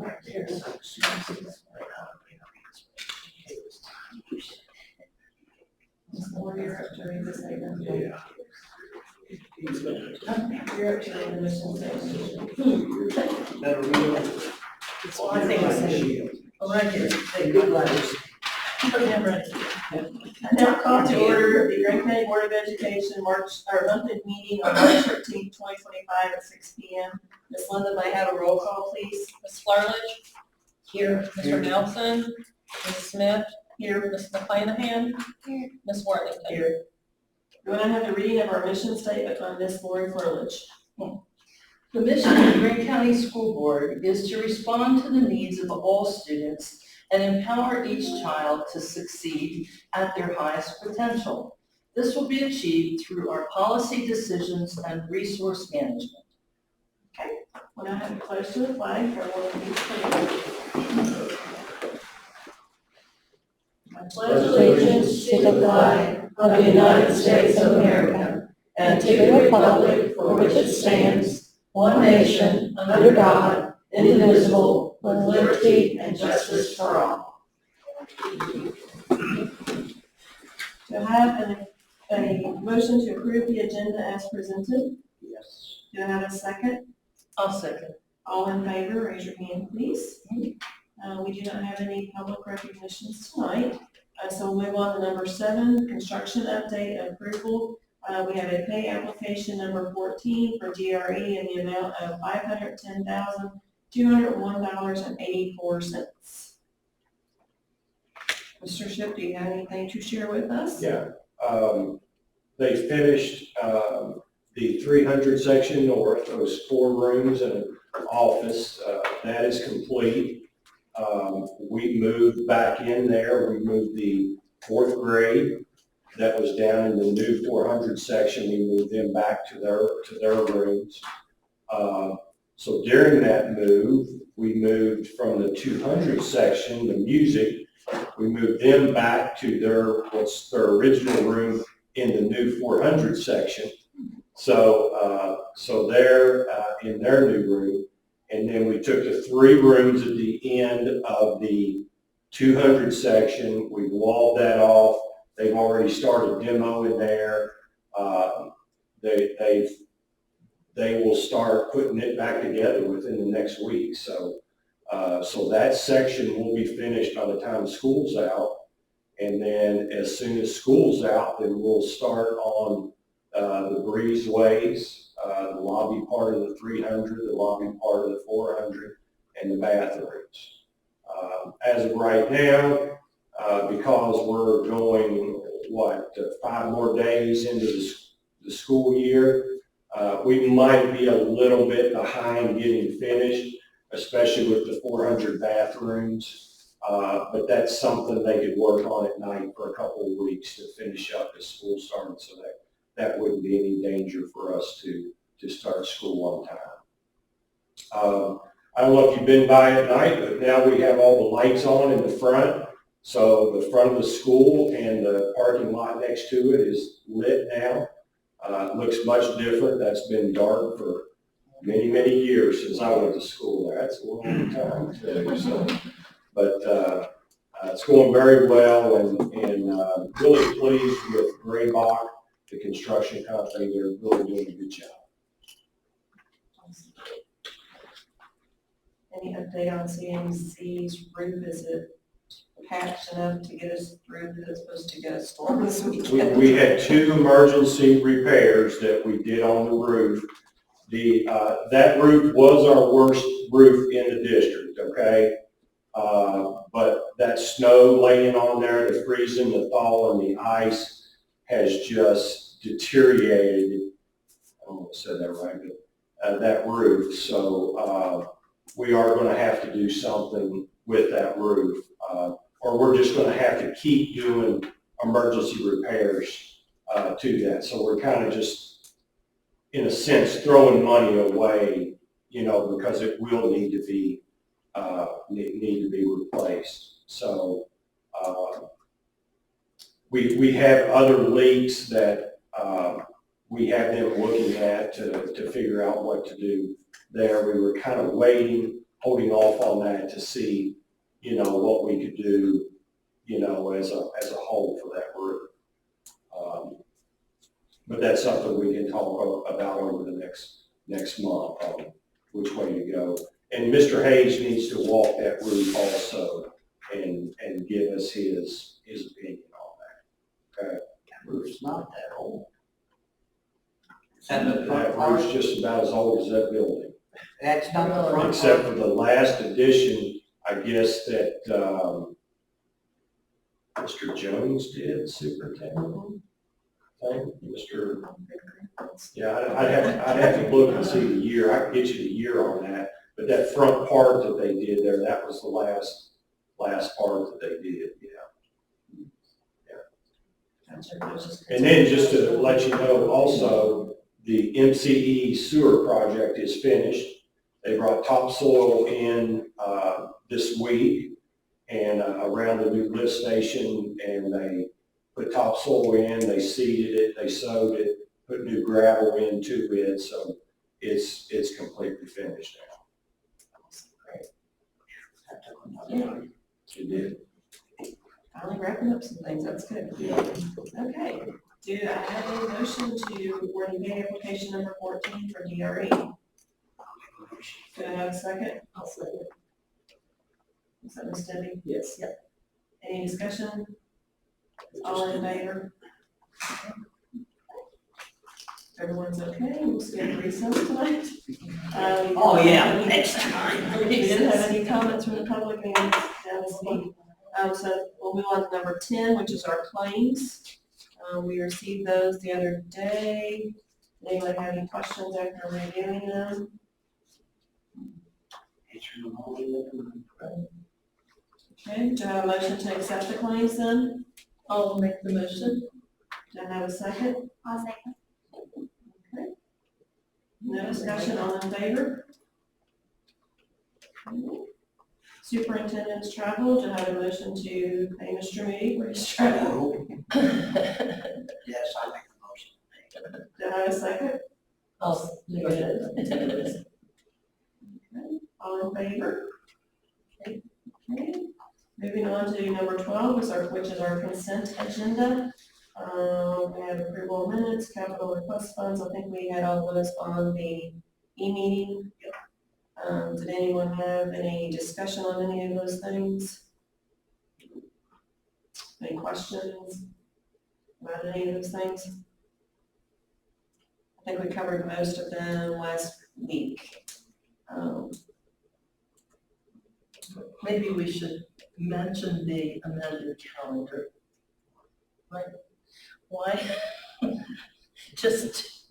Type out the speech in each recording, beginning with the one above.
right there. Or you're up to read the statement. Yeah. You're up to read the mission statement. That'll be. I think I said, oh, right here, the good letters. Okay, I'm ready. I now call to order the Grant County Board of Education monthly meeting on March 13th, 2025 at 6 p.m. Ms. Linda, may I have a roll call, please? Ms. Flurledge? Here. Mr. Nelson? Ms. Smith? Here. Ms. McClanahan? Here. Ms. Worthington? Here. Do I have the reading of our mission statement by Ms. Lori Flurledge? The mission of the Grant County School Board is to respond to the needs of all students and empower each child to succeed at their highest potential. This will be achieved through our policy decisions and resource management. When I have a pledge to the flag, everyone please stand. I pledge allegiance to the flag of the United States of America and to the republic for which it stands, one nation, under God, indivisible, with liberty and justice for all. Do I have a motion to approve the agenda as presented? Yes. Do I have a second? I'll second. All in favor, raise your hand, please. We do not have any public recognitions tonight, so we'll move on to number 7, construction update and approval. We have a pay application number 14 for DRE in the amount of $510,201.84. Mr. Ship, do you have anything to share with us? Yeah, they finished, the 300 section north, those 4 rooms and an office, that is complete. We moved back in there, we moved the 4th grade that was down in the new 400 section, we moved them back to their rooms. So during that move, we moved from the 200 section, the music, we moved them back to their original room in the new 400 section. So they're in their new room, and then we took the 3 rooms at the end of the 200 section. We walled that off. They've already started demo in there. They will start putting it back together within the next week. So that section will be finished by the time school's out. And then as soon as school's out, then we'll start on the breezeways, the lobby part of the 300, the lobby part of the 400, and the bathrooms. As of right now, because we're going, 5 more days into the school year, we might be a little bit behind getting finished, especially with the 400 bathrooms. But that's something they could work on at night for a couple of weeks to finish up as school started, so that wouldn't be any danger for us to start school on time. I don't know if you've been by at night, but now we have all the lights on in the front. So the front of the school and the parking lot next to it is lit now. It looks much different. That's been dark for many, many years since I went to school there. That's a long time too. So, but it's going very well, and really pleased with Graybach, the construction company. They're really doing a good job. Any update on CMC's roof? Is it patched enough to get us through? Because it's supposed to get a storm this weekend. We had 2 emergency repairs that we did on the roof. That roof was our worst roof in the district, okay? But that snow laying on there, the freezing, the thaw, and the ice has just deteriorated. I don't know if I said that right, but that roof. So we are going to have to do something with that roof, or we're just going to have to keep doing emergency repairs to that. So we're kind of just, in a sense, throwing money away, because it will need to be replaced. So we have other leaks that we have them looking at to figure out what to do there. We were kind of waiting holding off on that to see, what we could do, as a whole for that group. But that's something we can talk about over the next month, which way to go. And Mr. Hayes needs to walk that route also and give us his opinion on that. Okay? That roof's not that old. That roof's just about as old as that building, That's not the front except part. for the last addition, I guess, that, Mr. Jones did, superintendent. Mr. Yeah, I'd have to look and see the year. I can get you the year on that. But that front part that they did there, that was the last part that they did, yeah. And then just to let you know also, the MCE sewer project is finished. They brought topsoil in, this week and around the new lift station, and they put topsoil in, they seeded it, they sowed it, put new gravel into it, so it's completely finished now. It did. Finally wrapping up some things, that's good. Okay, do I have a motion to award the pay application number 14 for DRE? Do I have a second? I'll say it. Is that Ms. Debbie? Yes. Yep. Any discussion? All in favor? Everyone's okay, we'll skip recess tonight. Oh, yeah, next time. We didn't have any comments from the public, and that was me. So we'll move on to number 10, which is our claims. We received those the other day. Anyone have any questions after reviewing them? Okay, do I have a motion to accept the claims then? I'll make the motion. Do I have a second? I'll second. Okay. No discussion, all in favor? Okay. Superintendent's travel, do I have a motion to pay Mr. Moody for his travel? Yes, I make the motion. Do I have a second? I'll do it. Okay. All in favor? Okay. Moving on to number 12, which is our consent agenda. We have approval of minutes, capital request funds. I think we had all those on the e-meeting. Did anyone have any discussion on any of those things? Any questions about any of those things? I think we covered most of them last week. Maybe we should mention the amended calendar. Right? Why? Just,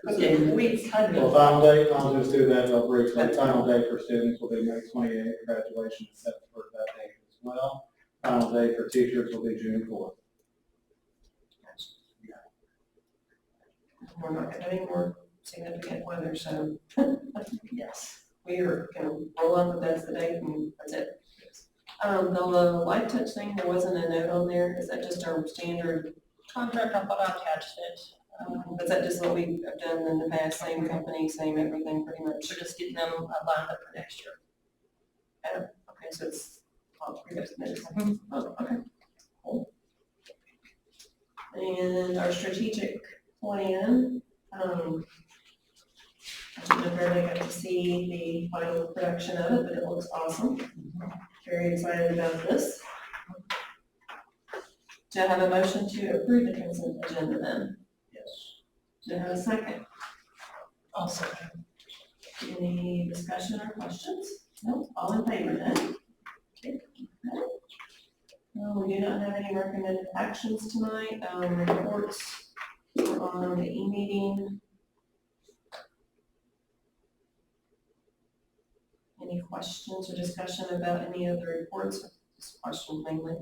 okay, we kind Well, of, final date, I'll just do that real briefly. Final date for students will be May 28th, graduation is set for that date as well. Final date for teachers will be June 4th. We're not gonna have any more significant weather, so yes. we are gonna roll up with that's the date and that's it. The life touch thing, there wasn't a note on there. Is that just our standard? Contract, I thought I attached it. Is that just what we have done in the past? Same company, same everything pretty much? We're just getting them lined up for next year. Okay, so it's, we got next. Oh, okay. Cool. And our strategic plan, I don't know if everybody got to see the final production of it, but it looks awesome. Very excited about this. Do I have a motion to approve the consent agenda then? Yes. Do I have a second? Also, Any discussion or questions? No, all in favor then? Okay. We do not have any recommended actions tonight. Reports are on the e-meeting. Any questions or discussion about any of the reports? This question mainly.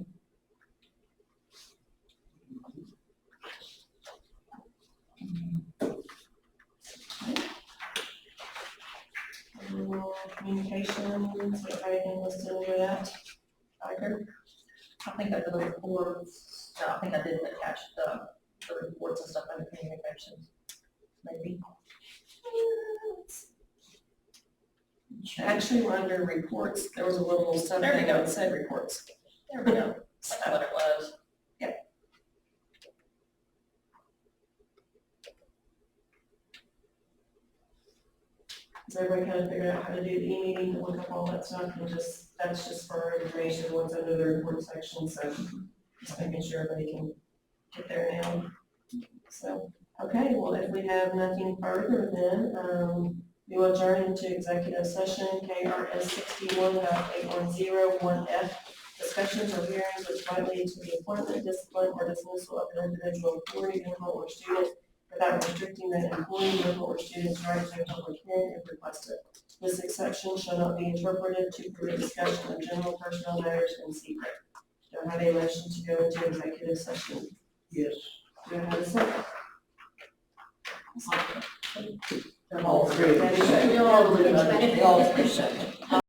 Communications, if anything listed under that. Tiger? I think I did the reports, no, I think I didn't attach the reports and stuff under communications, maybe. Actually, we're under reports, there was a little something There we go. that said reports. There we go. That's what it was. So everybody kind of figured out how to do the e-meeting, to look up all that stuff, and just, that's just for our information, what's under the report section, so just making sure everybody can get there now. So, okay, well, if we have nothing further, then, we will adjourn into executive session, KRS 61.8101F. Discussions or hearings which might lead to the appointment, discipline, or dismissal of an individual employee, member, or student without restricting that employee, member, or student's right to a public hearing if requested. This exception shall not be interpreted to permit discussion of general personnel matters in secret. Do I have a motion to go into executive session? Yes. Do I have a second? All three. Debbie, second. All three second.